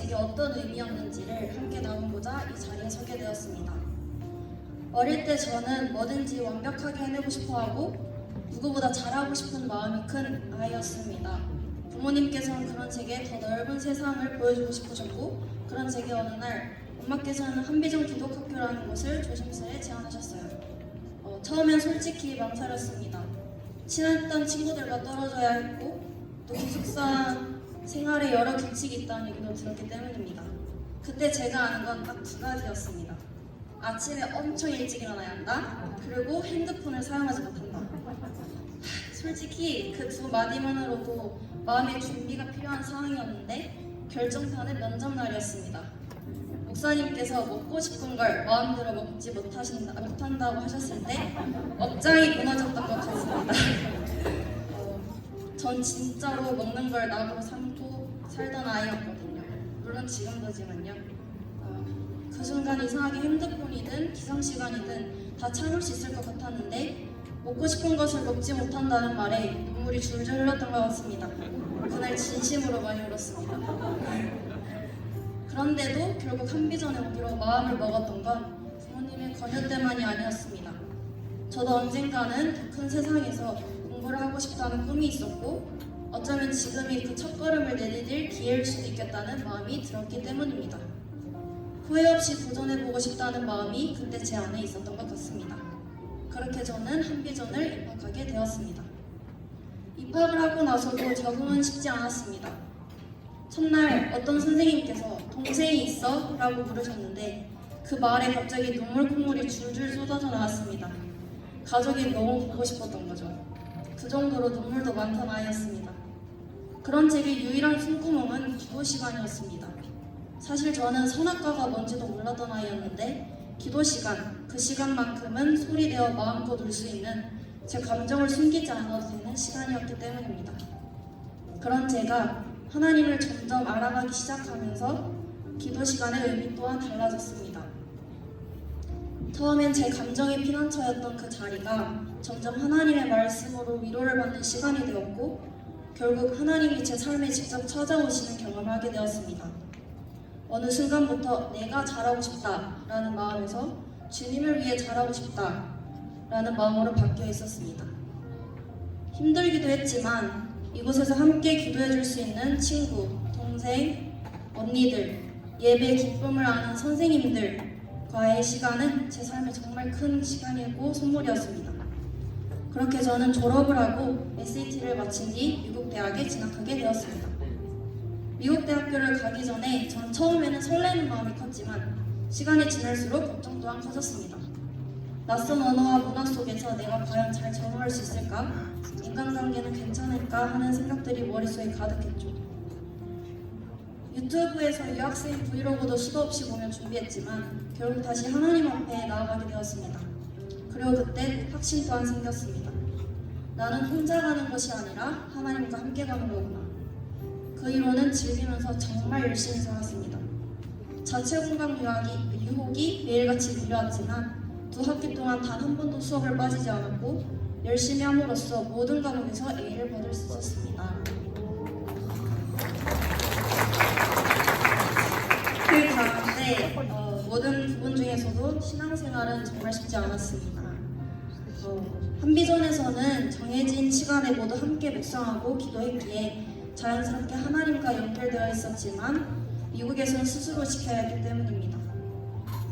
제게 어떤 의미였는지를 함께 나누고자 이 자리에 서게 되었습니다. 어릴 때 저는 뭐든지 완벽하게 해내고 싶어하고 누구보다 잘하고 싶은 마음이 큰 아이였습니다. 부모님께서는 그런 제게 더 넓은 세상을 보여주고 싶으셨고, 그런 제게 어느 날 엄마께서는 한비전 기독학교라는 곳을 조심스레 제안하셨어요. 처음엔 솔직히 망설였습니다. 친했던 친구들과 떨어져야 했고, 또 기숙사 생활에 여러 규칙이 있다는 얘기도 들었기 때문입니다. 그때 제가 아는 건 딱 두 가지였습니다. 아침에 엄청 일찍 일어나야 한다, 그리고 핸드폰을 사용하지 못한다. 솔직히 그 두 마디만으로도 마음의 준비가 필요한 상황이었는데, 결정타는 면접 날이었습니다. 목사님께서 먹고 싶은 걸 마음대로 먹지 못한다고 하셨을 때 억장이 무너졌던 것 같습니다. 전 진짜로 먹는 걸 낙으로 삼고 살던 아이였거든요. 물론 지금도지만요. 그 순간 이상하게 핸드폰이든 기상시간이든 다 참을 수 있을 것 같았는데, 먹고 싶은 것을 먹지 못한다는 말에 눈물이 줄줄 흘렀던 것 같습니다. 그날 진심으로 많이 울었습니다. 그런데도 결국 한비전에 오기로 마음을 먹었던 건 부모님의 권유 때만이 아니었습니다. 저도 언젠가는 더 큰 세상에서 공부를 하고 싶다는 꿈이 있었고, 어쩌면 지금이 그 첫걸음을 내디딜 기회일 수도 있겠다는 마음이 들었기 때문입니다. 후회 없이 도전해보고 싶다는 마음이 그때 제 안에 있었던 것 같습니다. 그렇게 저는 한비전을 입학하게 되었습니다. 입학을 하고 나서도 적응은 쉽지 않았습니다. 첫날 어떤 선생님께서 동생이 있어? 라고 물으셨는데, 그 말에 갑자기 눈물 콧물이 줄줄 쏟아져 나왔습니다. 가족이 너무 보고 싶었던 거죠. 그 정도로 눈물도 많던 아이였습니다. 그런 제게 유일한 숨구멍은 기도 시간이었습니다. 사실 저는 선악과가 뭔지도 몰랐던 아이였는데, 기도 시간, 그 시간만큼은 소리내어 마음껏 울 수 있는, 제 감정을 숨기지 않아도 되는 시간이었기 때문입니다. 그런 제가 하나님을 점점 알아가기 시작하면서 기도 시간의 의미 또한 달라졌습니다. 처음엔 제 감정의 피난처였던 그 자리가 점점 하나님의 말씀으로 위로를 받는 시간이 되었고, 결국 하나님이 제 삶에 직접 찾아오시는 경험을 하게 되었습니다. 어느 순간부터 내가 잘하고 싶다라는 마음에서 주님을 위해 잘하고 싶다라는 마음으로 바뀌어 있었습니다. 힘들기도 했지만 이곳에서 함께 기도해줄 수 있는 친구, 동생, 언니들, 예배의 기쁨을 아는 선생님들과의 시간은 제 삶에 정말 큰 시간이고 선물이었습니다. 그렇게 저는 졸업을 하고 SAT를 마친 뒤 미국 대학에 진학하게 되었습니다. 미국 대학교를 가기 전에 전 처음에는 설레는 마음이 컸지만 시간이 지날수록 걱정 또한 커졌습니다. 낯선 언어와 문화 속에서 내가 과연 잘 적응할 수 있을까? 인간관계는 괜찮을까? 하는 생각들이 머릿속에 가득했죠. 유튜브에서 유학생 브이로그도 수도 없이 보며 준비했지만 결국 다시 하나님 앞에 나아가게 되었습니다. 그리고 그때 확신 또한 생겼습니다. 나는 혼자 가는 것이 아니라 하나님과 함께 가는 거구나. 그 이후로는 즐기면서 정말 열심히 살았습니다. 자체 공강 유혹이 매일같이 밀려왔지만 두 학기 동안 단 한 번도 수업을 빠지지 않았고 열심히 함으로써 모든 과목에서 A를 받을 수 있었습니다. 그 가운데 모든 부분 중에서도 신앙생활은 정말 쉽지 않았습니다. 한비전에서는 정해진 시간에 모두 함께 묵상하고 기도했기에 자연스럽게 하나님과 연결되어 있었지만 미국에서는 스스로 지켜야 했기 때문입니다.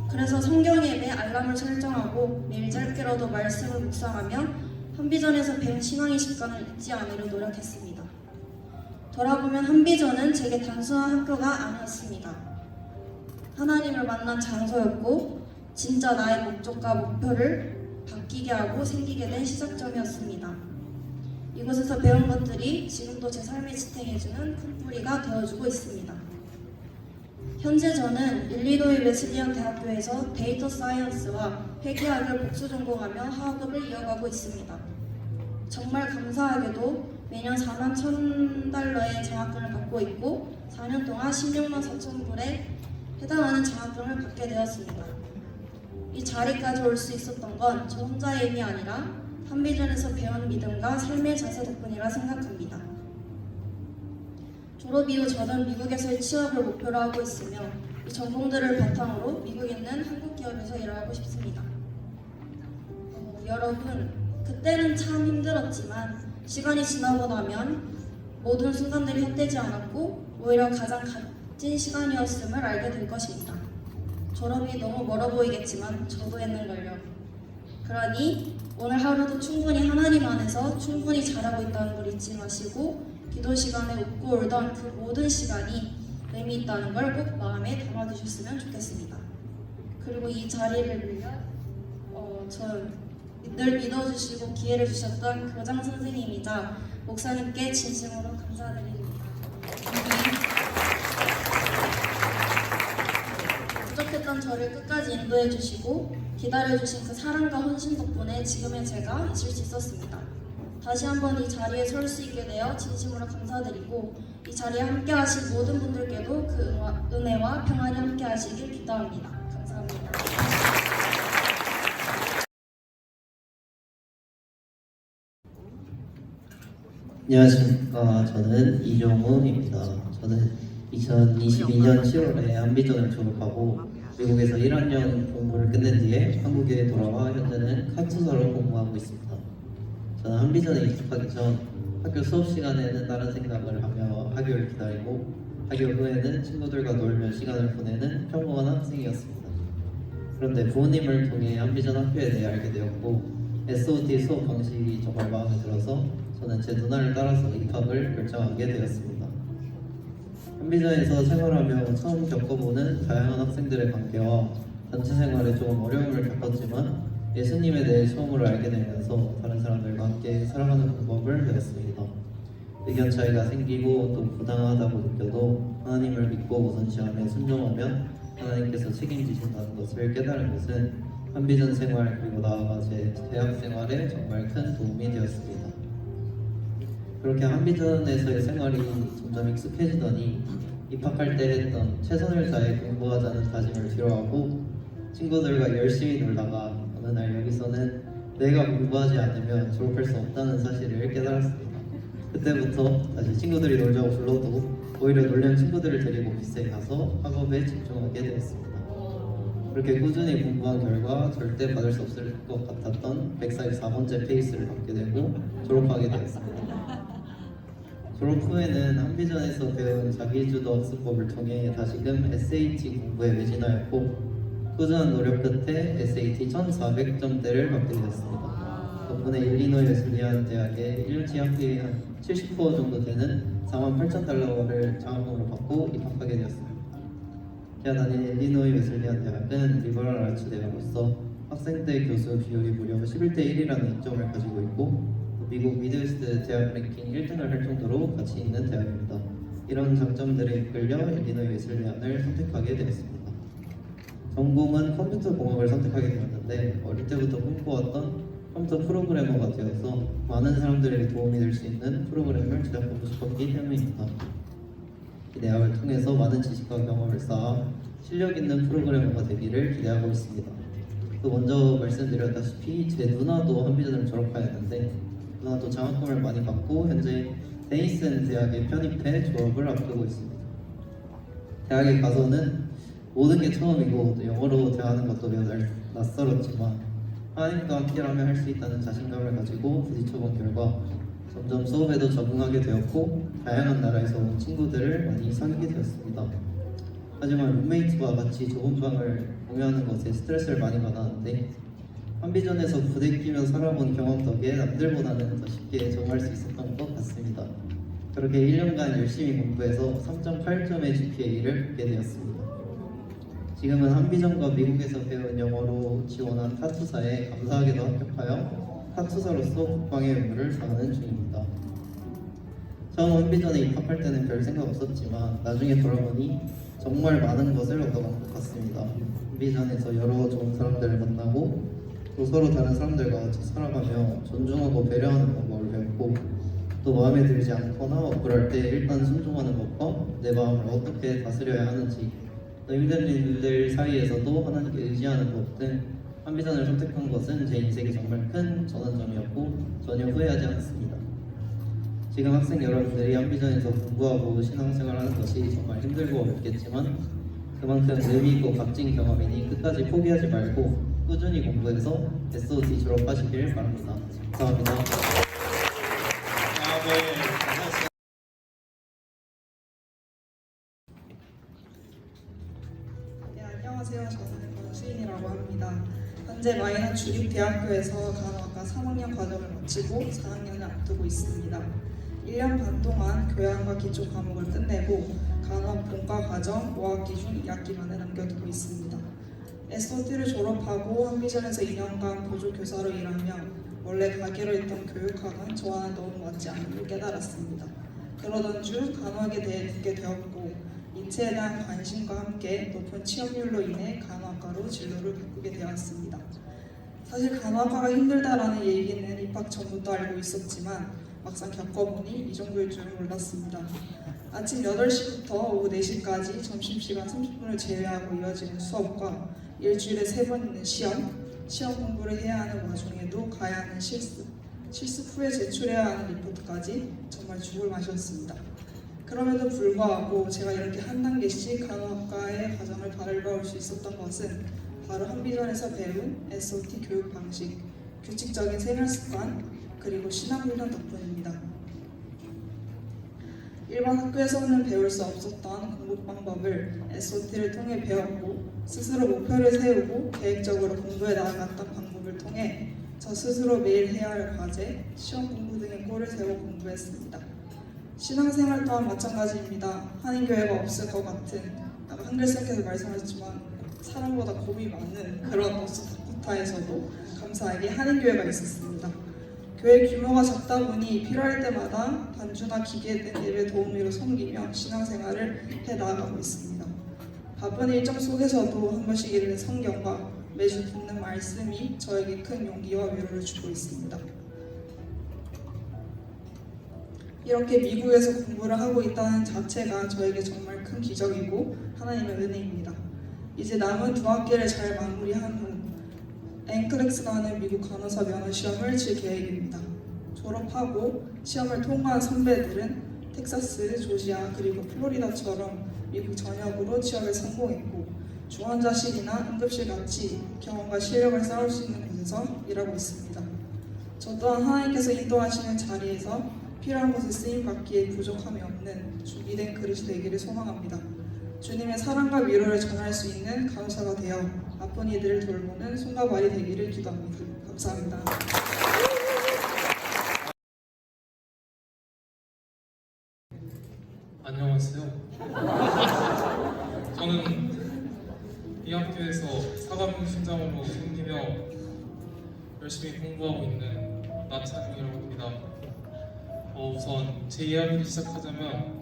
그래서 성경 예배 알람을 설정하고 매일 짧게라도 말씀을 묵상하며 한비전에서 배운 신앙의 습관을 잊지 않으려 노력했습니다. 돌아보면 한비전은 제게 단순한 학교가 아니었습니다. 하나님을 만난 장소였고 진짜 나의 목적과 목표를 바뀌게 하고 생기게 된 시작점이었습니다. 이곳에서 배운 것들이 지금도 제 삶에 지탱해주는 큰 뿌리가 되어주고 있습니다. 현재 저는 일리노이 웨슬리안 대학교에서 데이터 사이언스와 회계학을 복수 전공하며 학업을 이어가고 있습니다. 정말 감사하게도 매년 41,000달러의 장학금을 받고 있고 4년 동안 16만 4천 불에 해당하는 장학금을 받게 되었습니다. 이 자리까지 올 수 있었던 건 저 혼자의 힘이 아니라 한비전에서 배운 믿음과 삶의 자세 덕분이라 생각합니다. 졸업 이후 저는 미국에서의 취업을 목표로 하고 있으며 이 전공들을 바탕으로 미국에 있는 한국 기업에서 일을 하고 싶습니다. 여러분, 그때는 참 힘들었지만 시간이 지나고 나면 모든 순간들이 헛되지 않았고 오히려 가장 값진 시간이었음을 알게 될 것입니다. 졸업이 너무 멀어 보이겠지만 저도 했는걸요. 그러니 오늘 하루도 충분히 하나님 안에서 충분히 잘하고 있다는 걸 잊지 마시고 기도 시간에 웃고 울던 그 모든 시간이 의미 있다는 걸 꼭 마음에 담아두셨으면 좋겠습니다. 그리고 이 자리를 빌려 늘 믿어주시고 기회를 주셨던 교장 선생님이자 목사님께 진심으로 감사드립니다. 부족했던 저를 끝까지 인도해 주시고 기다려 주신 그 사랑과 헌신 덕분에 지금의 제가 있을 수 있었습니다. 다시 한번 이 자리에 설 수 있게 되어 진심으로 감사드리고 이 자리에 함께 하신 모든 분들께도 그 은혜와 평안이 함께 하시길 기도합니다. 감사합니다. 안녕하십니까. 저는 이종우입니다. 저는 2022년 7월에 한비전을 졸업하고 미국에서 1학년 공부를 끝낸 뒤에 한국에 돌아와 현재는 카투사로 공부하고 있습니다. 저는 한비전에 입학하기 전 학교 수업 시간에는 다른 생각을 하며 학교를 기다리고 학교 후에는 친구들과 놀며 시간을 보내는 평범한 학생이었습니다. 그런데 부모님을 통해 한비전 학교에 대해 알게 되었고 SOT 수업 방식이 정말 마음에 들어서 저는 제 누나를 따라서 입학을 결정하게 되었습니다. 한비전에서 생활하며 처음 겪어보는 다양한 학생들의 관계와 단체 생활에 조금 어려움을 겪었지만 예수님에 대해 처음으로 알게 되면서 다른 사람들과 함께 살아가는 방법을 배웠습니다. 의견 차이가 생기고 또 부당하다고 느껴도 하나님을 믿고 우선시하며 순종하면 하나님께서 책임지신다는 것을 깨달은 것은 한비전 생활 그리고 나아가 제 대학 생활에 정말 큰 도움이 되었습니다. 그렇게 한비전에서의 생활이 점점 익숙해지더니 입학할 때 했던 최선을 다해 공부하자는 다짐을 뒤로하고 친구들과 열심히 놀다가 어느 날 여기서는 내가 공부하지 않으면 졸업할 수 없다는 사실을 깨달았습니다. 그때부터 다시 친구들이 놀자고 불러도 오히려 놀려는 친구들을 데리고 기세에 가서 학업에 집중하게 되었습니다. 그렇게 꾸준히 공부한 결과 절대 받을 수 없을 것 같았던 144번째 페이스를 받게 되고 졸업하게 되었습니다. 졸업 후에는 한비전에서 배운 자기주도 학습법을 통해 다시금 SAT 공부에 매진하였고 꾸준한 노력 끝에 SAT 1400점대를 받게 되었습니다. 덕분에 일리노이 웨슬리안 대학의 1년치 학비의 한 70% 정도 되는 48,000달러를 장학금으로 받고 입학하게 되었습니다. 제가 다닌 일리노이 웨슬리안 대학은 리버럴 아츠 대학으로서 학생대 교수 비율이 무려 11대 1이라는 이점을 가지고 있고 미국 미드웨스트 대학 랭킹 1등을 할 정도로 가치 있는 대학입니다. 이런 장점들에 이끌려 일리노이 웨슬리안을 선택하게 되었습니다. 전공은 컴퓨터 공학을 선택하게 되었는데 어릴 때부터 꿈꿔왔던 컴퓨터 프로그래머가 되어서 많은 사람들에게 도움이 될 수 있는 프로그램을 제작하고 싶었기 때문입니다. 이 대학을 통해서 많은 지식과 경험을 쌓아 실력 있는 프로그래머가 되기를 기대하고 있습니다. 또 먼저 말씀드렸다시피 제 누나도 한비전을 졸업하였는데 누나도 장학금을 많이 받고 현재 데니슨 대학에 편입해 졸업을 앞두고 있습니다. 대학에 가서는 모든 게 처음이고 또 영어로 대하는 것도 매우 낯설었지만 하나님과 함께라면 할 수 있다는 자신감을 가지고 부딪혀본 결과 점점 수업에도 적응하게 되었고 다양한 나라에서 온 친구들을 많이 사귀게 되었습니다. 하지만 룸메이트와 같이 좁은 방을 공유하는 것에 스트레스를 많이 받았는데 한비전에서 부대끼며 살아본 경험 덕에 남들보다는 더 쉽게 적응할 수 있었던 것 같습니다. 그렇게 1년간 열심히 공부해서 3.8점의 GPA를 받게 되었습니다. 지금은 한비전과 미국에서 배운 영어로 지원한 카투사에 감사하게도 합격하여 카투사로서 국방의 의무를 다하는 중입니다. 처음 한비전에 입학할 때는 별 생각 없었지만 나중에 돌아보니 정말 많은 것을 얻어간 것 같습니다. 한비전에서 여러 좋은 사람들을 만나고 또 서로 다른 사람들과 같이 살아가며 존중하고 배려하는 방법을 배웠고 또 마음에 들지 않거나 억울할 때 일단 순종하는 것과 내 마음을 어떻게 다스려야 하는지 또 힘든 일들 사이에서도 하나님께 의지하는 것 등 한비전을 선택한 것은 제 인생에 정말 큰 전환점이었고 전혀 후회하지 않습니다. 지금 학생 여러분들이 한비전에서 공부하고 신앙생활하는 것이 정말 힘들고 어렵겠지만 그만큼 의미 있고 값진 경험이니 끝까지 포기하지 말고 꾸준히 공부해서 SOT 졸업하시길 바랍니다. 감사합니다. 네, 안녕하세요. 저는 권수인이라고 합니다. 현재 마이너 주립대학교에서 간호학과 3학년 과정을 마치고 4학년을 앞두고 있습니다. 1년 반 동안 교양과 기초 과목을 끝내고 간호학 본과 과정 5학기 중 2학기만에 남겨두고 있습니다. SOT를 졸업하고 한비전에서 2년간 보조교사로 일하며 원래 가기로 했던 교육학은 저와는 너무 맞지 않는 걸 깨달았습니다. 그러던 중 간호학에 대해 듣게 되었고 인체에 대한 관심과 함께 높은 취업률로 인해 간호학과로 진로를 바꾸게 되었습니다. 사실 간호학과가 힘들다라는 얘기는 입학 전부터 알고 있었지만 막상 겪어보니 이 정도일 줄은 몰랐습니다. 아침 8시부터 오후 4시까지 점심시간 30분을 제외하고 이어지는 수업과 일주일에 3번 있는 시험 공부를 해야 하는 와중에도 가야 하는 실습 후에 제출해야 하는 리포트까지 정말 죽을 맛이었습니다. 그럼에도 불구하고 제가 이렇게 한 단계씩 간호학과의 과정을 밟아올 수 있었던 것은 바로 한비전에서 배운 SOT 교육 방식, 규칙적인 생활 습관, 그리고 신앙훈련 덕분입니다. 일반 학교에서는 배울 수 없었던 공부 방법을 SOT를 통해 배웠고 스스로 목표를 세우고 계획적으로 공부해 나아갔던 방법을 통해 저 스스로 매일 해야 할 과제, 시험 공부 등의 골을 세워 공부했습니다. 신앙생활 또한 마찬가지입니다. 한인교회가 없을 것 같은 아까 한글쌤께서 말씀하셨지만 사람보다 겁이 많은 그런 다코타에서도 감사하게 한인교회가 있었습니다. 교회 규모가 작다 보니 필요할 때마다 반주나 기계 등 예배 도우미로 섬기며 신앙생활을 해나가고 있습니다. 바쁜 일정 속에서도 한 번씩 읽는 성경과 매주 듣는 말씀이 저에게 큰 용기와 위로를 주고 있습니다. 이렇게 미국에서 공부를 하고 있다는 자체가 저에게 정말 큰 기적이고 하나님의 은혜입니다. 이제 남은 2학기를 잘 마무리한 후 NCLEX라는 미국 간호사 면허 시험을 칠 계획입니다. 졸업하고 시험을 통과한 선배들은 텍사스, 조지아 그리고 플로리다처럼 미국 전역으로 취업에 성공했고 중환자실이나 응급실 같이 경험과 실력을 쌓을 수 있는 곳에서 일하고 있습니다. 저 또한 하나님께서 인도하시는 자리에서 필요한 곳에 쓰임받기에 부족함이 없는 준비된 그릇이 되기를 소망합니다. 주님의 사랑과 위로를 전할 수 있는 간호사가 되어 아픈 이들을 돌보는 손과 발이 되기를 기도합니다. 감사합니다. 안녕하세요. 저는 이 학교에서 사감신장으로 섬기며 열심히 공부하고 있는 나찬이라고 합니다. 우선 제 이야기를 시작하자면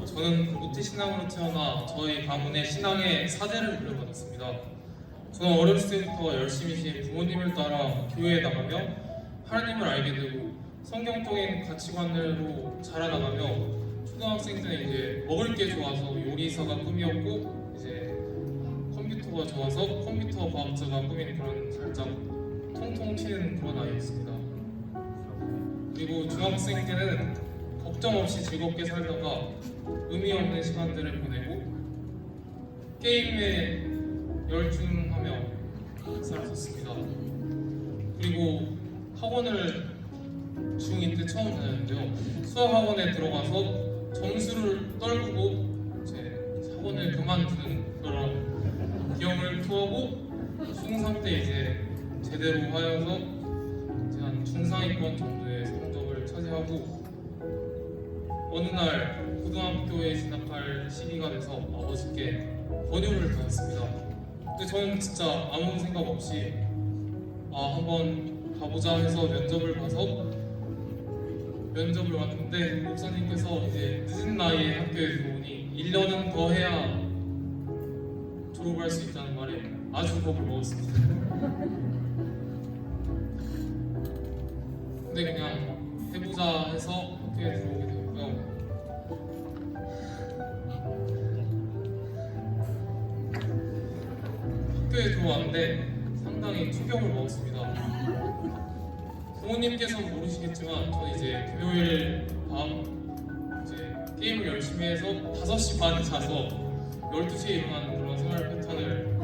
저는 모태신앙으로 태어나 저희 가문의 신앙의 사대를 물려받았습니다. 저는 어렸을 때부터 열심히 부모님을 따라 교회에 나가며 하나님을 알게 되고 성경적인 가치관으로 자라나가며 초등학생 때는 이제 먹을 게 좋아서 요리사가 꿈이었고 이제 컴퓨터가 좋아서 컴퓨터 과학자가 꿈인 그런 살짝 통통 튀는 그런 아이였습니다. 그리고 중학생 때는 걱정 없이 즐겁게 살다가 의미 없는 시간들을 보내고 게임에 열중하며 살았었습니다. 그리고 학원을 중2 때 처음 다녔는데요. 수학 학원에 들어가서 점수를 떨구고 이제 학원을 그만두는 그런 기억을 토하고 중3 때 이제 제대로 하여서 이제 한 중상위권 정도의 성적을 차지하고 어느 날 고등학교에 진학할 시기가 돼서 아버지께 권유를 받았습니다. 근데 저는 진짜 아무 생각 없이 한번 가보자 해서 면접을 봐서 면접을 왔는데 목사님께서 이제 늦은 나이에 학교에 들어오니 1년은 더 해야 졸업할 수 있다는 말에 아주 겁을 먹었습니다. 근데 그냥 해보자 해서 학교에 들어오게 되었고요. 학교에 들어왔는데 상당히 충격을 먹었습니다. 부모님께서는 모르시겠지만 저는 이제 금요일 밤 이제 게임을 열심히 해서 5시 반에 자서 12시에 일어나는 그런 생활 패턴을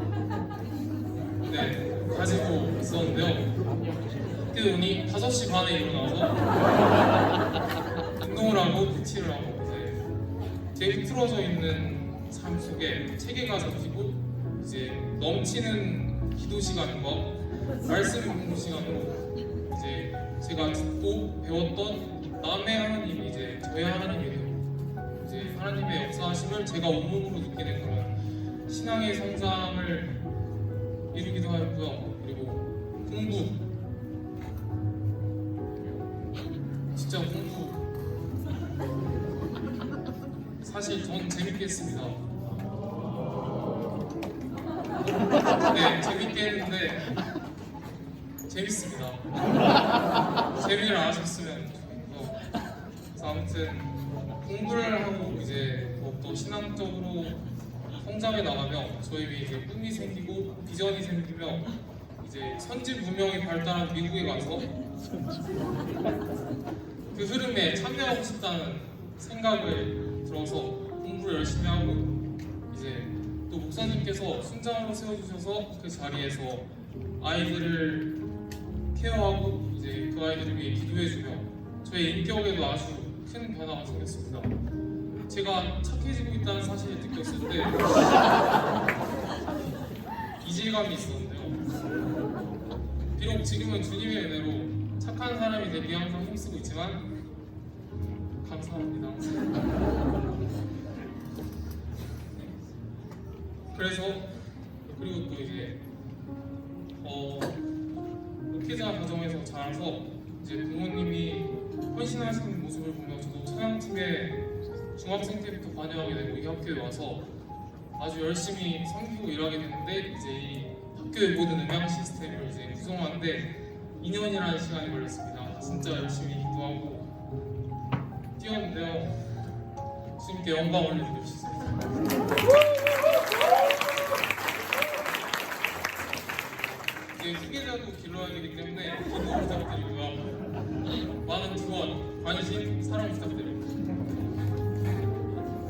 가지고 있었는데요. 그때 보니 5시 반에 일어나서 운동을 하고 PT를 하고 이제 제 흐트러져 있는 삶 속에 체계가 잡히고 이제 넘치는 기도 시간과 말씀 공부 시간으로 이제 제가 듣고 배웠던 남의 하나님이 이제 저의 하나님이 되고 이제 하나님의 역사하심을 제가 온몸으로 느끼는 그런 신앙의 성장을 이루기도 하였고요. 그리고 공부, 진짜 공부 사실 전 재밌게 했습니다. 네, 재밌게 했는데 재밌습니다. 재미를 아셨으면 좋겠고, 그래서 아무튼 공부를 하고 이제 더욱더 신앙적으로 성장해 나가며 저에게 이제 꿈이 생기고 비전이 생기며 이제 선진 문명이 발달한 미국에 가서 그 흐름에 참여하고 싶다는 생각을 들어서 공부를 열심히 하고 이제 또 목사님께서 순장으로 세워주셔서 그 자리에서 아이들을 케어하고 이제 그 아이들을 위해 기도해주며 저의 인격에도 아주 큰 변화가 생겼습니다. 제가 착해지고 있다는 사실을 느꼈을 때 이질감이 있었는데요. 비록 지금은 주님의 은혜로 착한 사람이 되기 항상 힘쓰고 있지만 감사합니다. 그래서 그리고 또 이제 목회자 과정에서 자라서 이제 부모님이 헌신하시는 모습을 보며 저도 청양팀에 중학생 때부터 관여하게 되고 이 학교에 와서 아주 열심히 섬기고 일하게 됐는데 이제 이 학교의 모든 음향 시스템을 이제 구성하는데 2년이라는 시간이 걸렸습니다. 진짜 열심히 기도하고 뛰었는데요. 주님께 영광 올려드리고 싶습니다. 이제 후계자도 길러야 되기 때문에 기도 부탁드리고요. 많은 지원, 관심, 사랑 부탁드립니다.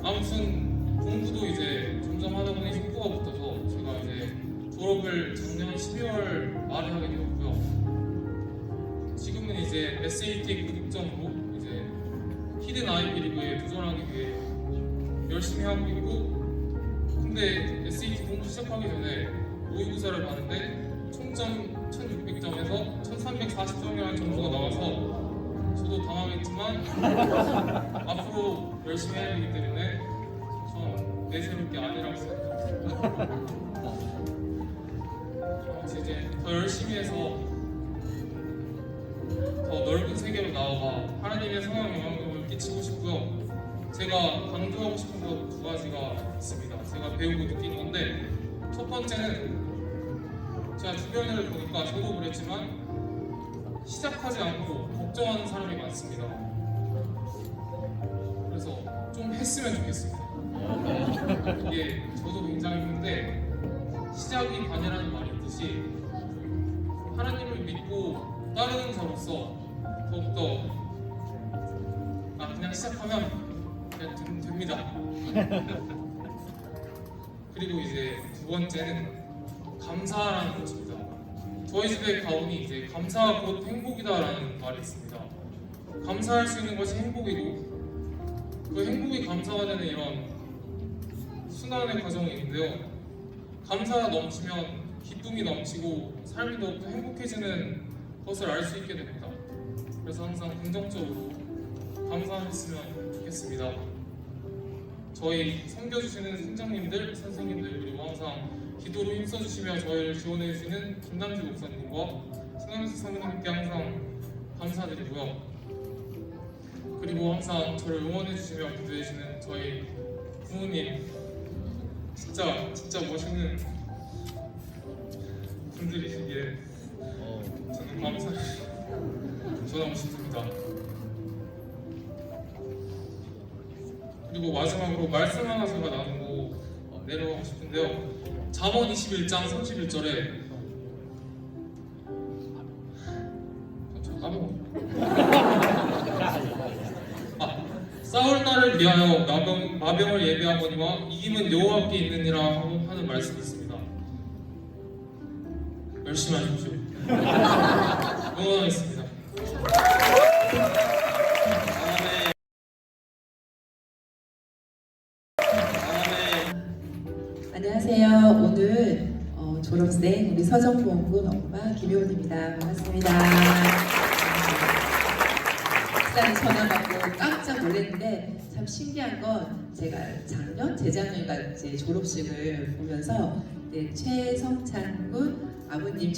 아무튼 공부도 이제 점점 하다 보니 속도가 붙어서 제가 이제 졸업을 작년 12월 말에 하게 되었고요. 지금은 이제 SAT 고득점으로 이제 히든 아이비 리그에 도전하기 위해 열심히 하고 있고, 근데 SAT 공부 시작하기 전에 모의고사를 봤는데 총점 1600점에서 1340점이라는 점수가 나와서 저도 당황했지만 앞으로 열심히 해야 하기 때문에 전 내세울 게 아니라고 생각합니다. 이제 더 열심히 해서 더 넓은 세계로 나아가 하나님의 성령 영향력을 끼치고 싶고요. 제가 강조하고 싶은 것 2가지가 있습니다. 제가 배우고 느낀 건데, 첫 번째는 제가 주변을 보니까 저도 그랬지만 시작하지 않고 걱정하는 사람이 많습니다. 그래서 좀 했으면 좋겠습니다. 이게 저도 굉장히 힘든데 시작이 반이라는 말이 있듯이 하나님을 믿고 따르는 자로서 더욱더 그냥 시작하면 그냥 됩니다. 그리고 이제 2번째는 감사라는 것입니다. 저희 집에 가보니 이제 감사가 곧 행복이다라는 말이 있습니다. 감사할 수 있는 것이 행복이고 그 행복이 감사가 되는 이런 순환의 과정이 있는데요. 감사가 넘치면 기쁨이 넘치고 삶이 더욱더 행복해지는 것을 알 수 있게 됩니다. 그래서 항상 긍정적으로 감사하셨으면 좋겠습니다. 저희 섬겨주시는 선장님들, 선생님들, 그리고 항상 기도로 힘써주시며 저희를 지원해주시는 김남주 목사님과 신원수 사모님께 항상 감사드리고요. 그리고 항상 저를 응원해주시며 기도해주시는 저희 부모님, 진짜 멋있는 분들이시기에 저는 전하고 싶습니다. 그리고 마지막으로 말씀 하나 제가 나누고 내려가고 싶은데요. 잠언 21장 31절에 저 까먹었네. 위하여 마병을 예비하거니와 이김은 여호와께 있느니라 하는 말씀이 있습니다. 열심히 하십시오. 응원하겠습니다. 안녕하세요. 오늘 졸업생 우리 서정보험군 엄마 김효은입니다. 반갑습니다. 일단 전화 받고 깜짝 놀랐는데 참 신기한 건 제가 작년, 재작년인가 이제 졸업식을 보면서 최성찬 군 아버님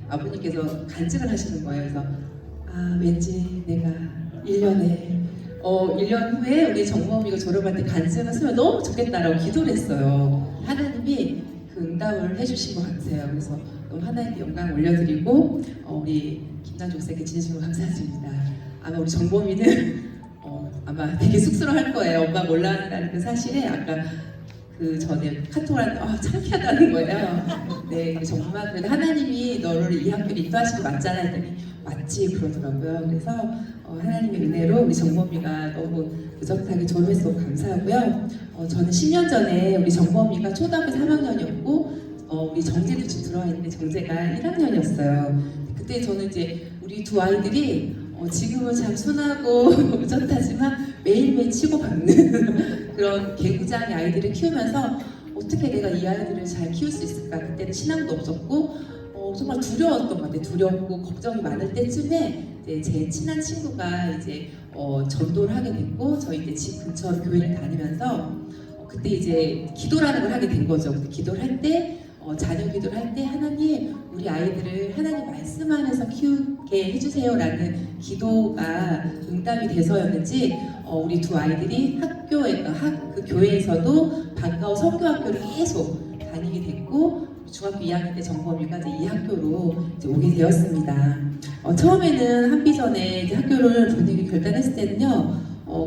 아버님께서 간증을 하시는 거예요. 그래서 왠지 내가 1년 후에 우리 정범이가 졸업할 때 간증을 쓰면 너무 좋겠다라고 기도를 했어요. 하나님이 그 응답을 해주신 것 같아요. 그래서 너무 하나님께 영광 올려드리고 우리 김남종 쌤께 진심으로 감사드립니다. 아마 우리 정범이는 아마 되게 쑥스러워할 거예요. 엄마 몰랐다는 그 사실에 아까 그 전에 카톡을 하는데 창피하다는 거예요. 네, 정말 그래도 하나님이 너를 이 학교에 인도하신 거 맞잖아 했더니 맞지 그러더라고요. 그래서 하나님의 은혜로 우리 정범이가 너무 의젓하게 졸업해서 너무 감사하고요. 저는 10년 전에 우리 정범이가 초등학교 3학년이었고 우리 정재도 지금 들어와 있는데 정재가 1학년이었어요. 그때 저는 이제 우리 두 아이들이 지금은 참 순하고 의젓하지만 매일매일 치고 받는 그런 개구장의 아이들을 키우면서 어떻게 내가 이 아이들을 잘 키울 수 있을까. 그때는 신앙도 없었고 정말 두려웠던 것 같아요. 두렵고 걱정이 많을 때쯤에 제 친한 친구가 이제 전도를 하게 됐고 저희 이제 집 근처로 교회를 다니면서 그때 이제 기도라는 걸 하게 된 거죠. 근데 기도를 할 때 자녀 기도를 할 때 하나님 우리 아이들을 하나님 말씀 안에서 키우게 해주세요라는 기도가 응답이 돼서였는지 우리 두 아이들이 그 교회에서도 방과후 선교학교를 계속 다니게 됐고 중학교 2학년 때 정범이가 이제 이 학교로 이제 오게 되었습니다. 처음에는 한비전에 이제 학교를 보내기 결단했을 때는요.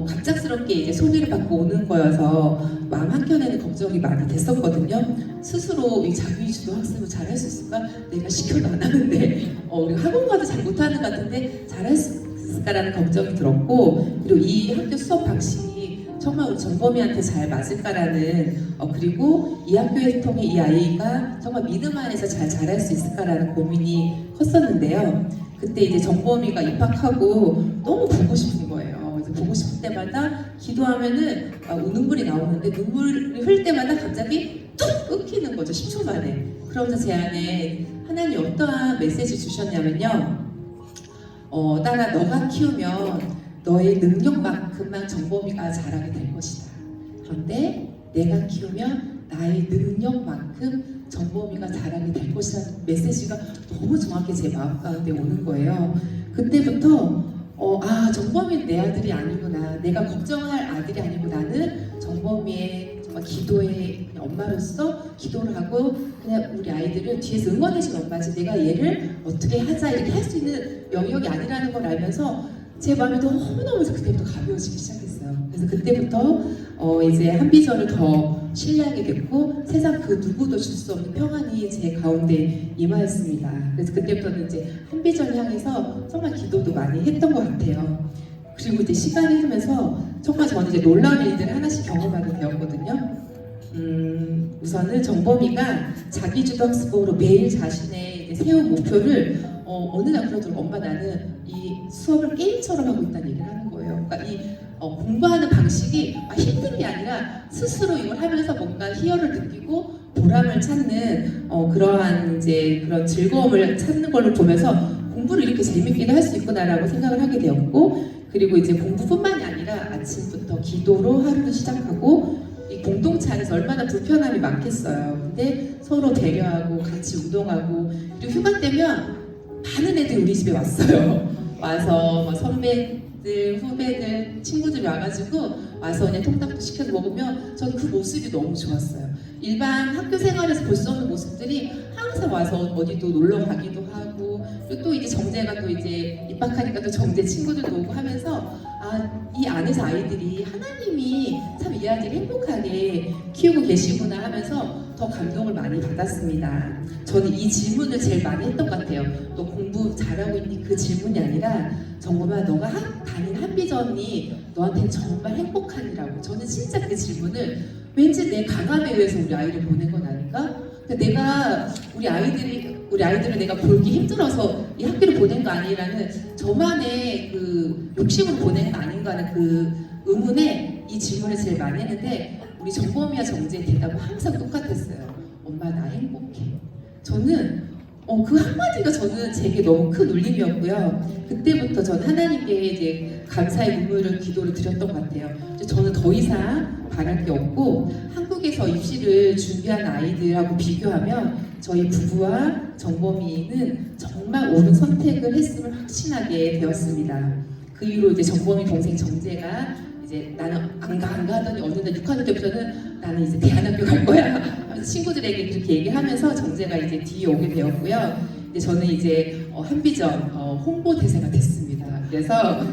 갑작스럽게 이제 소개를 받고 오는 거여서 마음 한켠에는 걱정이 많이 됐었거든요. 스스로 이 자기주도 학습을 잘 할 수 있을까? 내가 시켜도 안 하는데 우리 학원 가도 잘 못하는 것 같은데 잘 할 수 있을까라는 걱정이 들었고 그리고 이 학교 수업 방식이 정말 우리 정범이한테 잘 맞을까라는 그리고 이 학교를 통해 이 아이가 정말 믿음 안에서 잘 자랄 수 있을까라는 고민이 컸었는데요. 그때 이제 정범이가 입학하고 너무 보고 싶은 거예요. 보고 싶을 때마다 기도하면은 눈물이 나오는데 눈물을 흘 때마다 갑자기 뚝 끊기는 거죠. 10초 만에. 그러면서 제 안에 하나님이 어떠한 메시지 주셨냐면요. 딸아 너가 키우면 너의 능력만큼만 정범이가 자라게 될 것이다. 그런데 내가 키우면 나의 능력만큼 정범이가 자라게 될 것이라는 메시지가 너무 정확히 제 마음 가운데 오는 거예요. 그때부터 정범이는 내 아들이 아니구나. 내가 걱정할 아들이 아니고 나는 정범이의 정말 기도의 엄마로서 기도를 하고 그냥 우리 아이들을 뒤에서 응원해주는 엄마지 내가 얘를 어떻게 하자 이렇게 할 수 있는 영역이 아니라는 걸 알면서 제 마음이 너무너무 그때부터 가벼워지기 시작했어요. 그래서 그때부터 이제 한비전을 더 신뢰하게 됐고 세상 그 누구도 줄 수 없는 평안이 제 가운데 임하였습니다. 그래서 그때부터는 이제 한비전을 향해서 정말 기도도 많이 했던 것 같아요. 그리고 이제 시간이 흐르면서 정말 저는 이제 놀라운 일들을 하나씩 경험하게 되었거든요. 우선은 정범이가 자기주도 학습법으로 매일 자신의 이제 세운 목표를 어느 날 그러더라고. 엄마 나는 이 수업을 게임처럼 하고 있다는 얘기를 하는 거예요. 그러니까 이 공부하는 방식이 힘든 게 아니라 스스로 이걸 하면서 뭔가 희열을 느끼고 보람을 찾는 그러한 이제 그런 즐거움을 찾는 걸로 보면서 공부를 이렇게 재밌게도 할 수 있구나라고 생각을 하게 되었고 그리고 이제 공부뿐만이 아니라 아침부터 기도로 하루를 시작하고 이 공동체 안에서 얼마나 불편함이 많겠어요. 근데 서로 배려하고 같이 운동하고 그리고 휴가 때면 많은 애들이 우리 집에 왔어요. 와서 선배들, 후배들, 친구들이 와가지고 와서 그냥 통닭도 시켜서 먹으면 저는 그 모습이 너무 좋았어요. 일반 학교 생활에서 볼 수 없는 모습들이 항상 와서 어디도 놀러 가기도 하고 그리고 또 이제 정재가 또 이제 입학하니까 또 정재 친구들도 오고 하면서 이 안에서 아이들이 하나님이 참 이 아이들이 행복하게 키우고 계시구나 하면서 더 감동을 많이 받았습니다. 저는 이 질문을 제일 많이 했던 것 같아요. 너 공부 잘하고 있니? 그 질문이 아니라 정범아 너가 다닌 한비전이 너한테는 정말 행복하니라고. 저는 진짜 그 질문을 왠지 내 강함에 의해서 우리 아이를 보낸 건 아닐까? 근데 내가 우리 아이들을 내가 볼기 힘들어서 이 학교를 보낸 거 아니라는 저만의 그 욕심으로 보낸 거 아닌가 하는 그 의문에 이 질문을 제일 많이 했는데 우리 정범이와 정재의 대답은 항상 똑같았어요. 엄마 나 행복해. 저는 그 한마디가 저는 제게 너무 큰 울림이었고요. 그때부터 전 하나님께 이제 감사의 눈물을 기도를 드렸던 것 같아요. 이제 저는 더 이상 바랄 게 없고 한국에서 입시를 준비한 아이들하고 비교하면 저희 부부와 정범이는 정말 옳은 선택을 했음을 확신하게 되었습니다. 그 이후로 이제 정범이 동생 정재가 이제 나는 안 가 하더니 어느 날 6학년 때부터는 나는 이제 대안학교 갈 거야 하면서 친구들에게 그렇게 얘기하면서 정재가 이제 뒤에 오게 되었고요. 이제 저는 이제 한비전 홍보 대사가 됐습니다. 그래서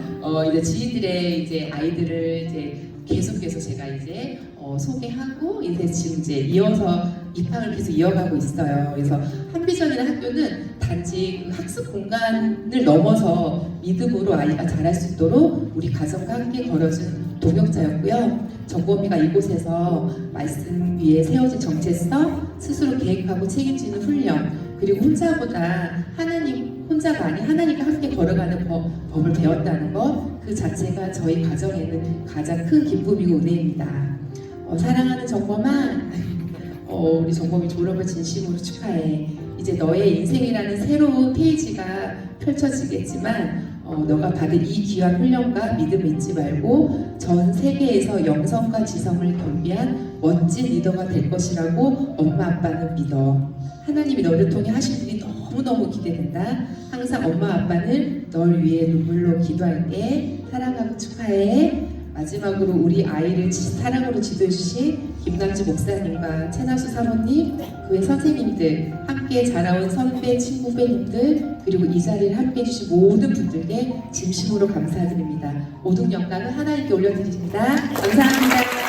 이제 지인들의 이제 아이들을 이제 계속해서 제가 이제 소개하고 이제 지금 이제 이어서 입학을 계속 이어가고 있어요. 그래서 한비전이라는 학교는 단지 그 학습 공간을 넘어서 믿음으로 아이가 자랄 수 있도록 우리 가정과 함께 걸어준 동역자였고요. 정범이가 이곳에서 말씀 위에 세워진 정체성, 스스로 계획하고 책임지는 훈련, 그리고 혼자가 아닌 하나님과 함께 걸어가는 법을 배웠다는 것, 그 자체가 저희 가정에는 가장 큰 기쁨이고 은혜입니다. 사랑하는 정범아, 우리 정범이 졸업을 진심으로 축하해. 이제 너의 인생이라는 새로운 페이지가 펼쳐지겠지만 너가 받은 이 귀한 훈련과 믿음을 잊지 말고 전 세계에서 영성과 지성을 겸비한 멋진 리더가 될 것이라고 엄마 아빠는 믿어. 하나님이 너를 통해 하실 일이 너무너무 기대된다. 항상 엄마 아빠는 널 위해 눈물로 기도할게. 사랑하고 축하해. 마지막으로 우리 아이를 사랑으로 지도해주신 김남주 목사님과 최나수 사모님, 그의 선생님들, 함께 자라온 선배, 친구, 후배님들, 그리고 이 자리를 함께 해주신 모든 분들께 진심으로 감사드립니다. 모든 영광을 하나님께 올려드립니다. 감사합니다.